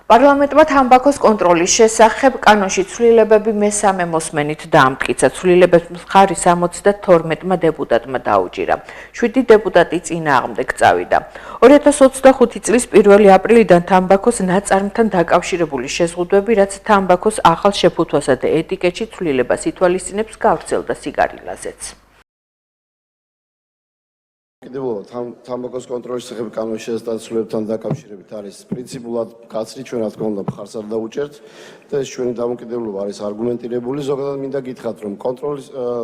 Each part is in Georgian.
პარლამენტმა თამბაქოს კონტროლის შესახებ კანონში ცვლილებები მესამე მოსმენით დაამტკიცა. ცვლილებებს მხარი 72-მა დეპუტატმა დაუჭირა. 7 დეპუტატი წინააღმდეგ წავიდა. 2025 წლის 1 აპრილიდან თამბაქოს ნაწარმთან დაკავშირებული შეზღუდვები, რაც თამბაქოს ახალ შეფუთვასა და ეტიკეტში ცვლილებას ითვალისწინებს, გავრცელდა სიგარილაზეც. თამბაქოს კონტროლის შესახებ კანონის შესაძლებლობებთან დაკავშირებით არის პრინციპულად კაცრი, ჩვენ რა თქმა უნდა მხარს არ დავუჭერთ და ეს ჩვენი დამოკიდებულება არის არგუმენტირებული. ზოგადად მინდა გითხრათ, რომ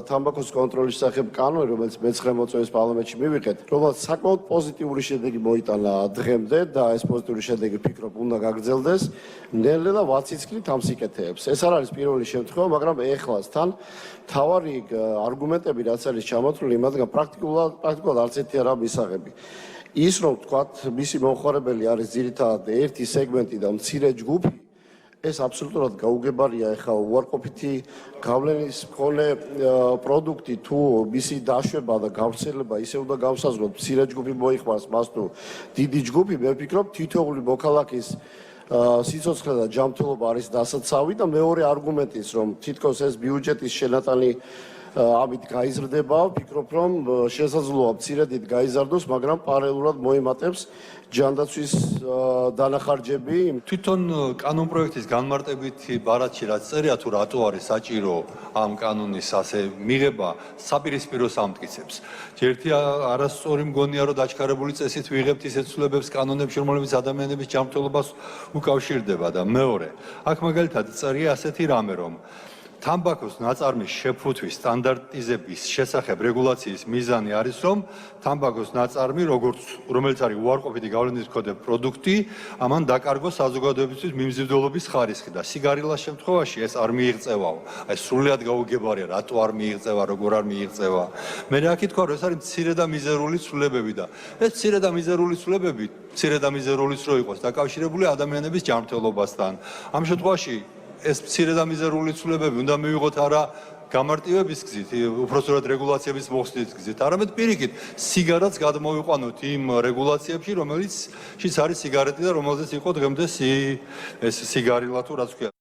თამბაქოს კონტროლის შესახებ კანონი, რომელიც მე-9 მოწვევის პარლამენტში მივიღეთ, რომელსაც საკმაოდ პოზიტიური შედეგი მოიტანა დღემდე და ეს პოზიტიური შედეგი ვფიქრობ უნდა გაგრძელდეს, ნელ-ნელა ვაციცქრით ამ სიკეთეებს. ეს არ არის პირველი შემთხვევა, მაგრამ ეხლასთან მთავარი არგუმენტები რაც არის ჩამოთვლილი, იმათგან პრაქტიკულად არც ერთი არა მისაღები. ის რომ ვთქვათ, მისი მომხმარებელი არის ძირითადად ერთი სეგმენტი და მცირე ჯგუფი, ეს აბსოლუტურად გაუგებარია. ეხლა უარყოფითი გავლენის მქონე პროდუქტი თუ მისი დაშვება და გავრცელება ისე უნდა გავსაზღვროთ, მცირე ჯგუფი მოიხმარს მას თუ დიდი ჯგუფი, მე ვფიქრობ თითოეული მოქალაქის სიცოცხლე და ჯანმრთელობა არის დასაცავი და მეორე არგუმენტის, რომ თითქოს ეს ბიუჯეტის შენატანი ამით გაიზრდება, ვფიქრობ, რომ შესაძლოა მცირედით გაიზარდოს, მაგრამ პარალელურად მოემატებს ჯანდაცვის დანახარჯები. თვითონ კანონ პროექტის განმარტებითი ბარათში რაც წერია თუ რატო არის საჭირო ამ კანონის ასე მიღება, საპირისპიროს ამტკიცებს. ერთი არასწორი მგონია, რომ დაჩქარებული წესით ვიღებთ ისეთ ცვლილებებს კანონებში, რომლებიც ადამიანების ჯანმრთელობას უკავშირდება და მეორე, აქ მაგალითად წერია ასეთი რამე, რომ თამბაქოს ნაწარმის შეფუთვის სტანდარტიზების შესახებ რეგულაციის მიზანი არის, რომ თამბაქოს ნაწარმი, რომელიც არის უარყოფითი გავლენის მქონე პროდუქტი, ამან დაკარგოს საზოგადოებისთვის მიმზიდველობის ხარისხი და სიგარილას შემთხვევაში ეს არ მიიღწევაო. აი სრულად გაუგებარია, რატო არ მიიღწევა, როგორ არ მიიღწევა. მე რა ითქვა, რომ ეს არის მცირე და მიზერული ცვლილებები და ეს მცირე და მიზერული ცვლილებები, მცირე და მიზერულიც რო იყოს დაკავშირებული ადამიანების ჯანმრთელობასთან. ამ შემთხვევაში ეს მცირე და მიზერული ცვლილებები უნდა მივიღოთ არა გამარტივების გზით, უпростоრად რეგულაციების მოხსნით გზით, არამედ პირიქით სიგარეტს გადმოვიყვანოთ იმ რეგულაციებში, რომელიცშიც არის სიგარეტი და რომელზეც იყო დღემდე ეს სიგარილა თუ რაც ქვია.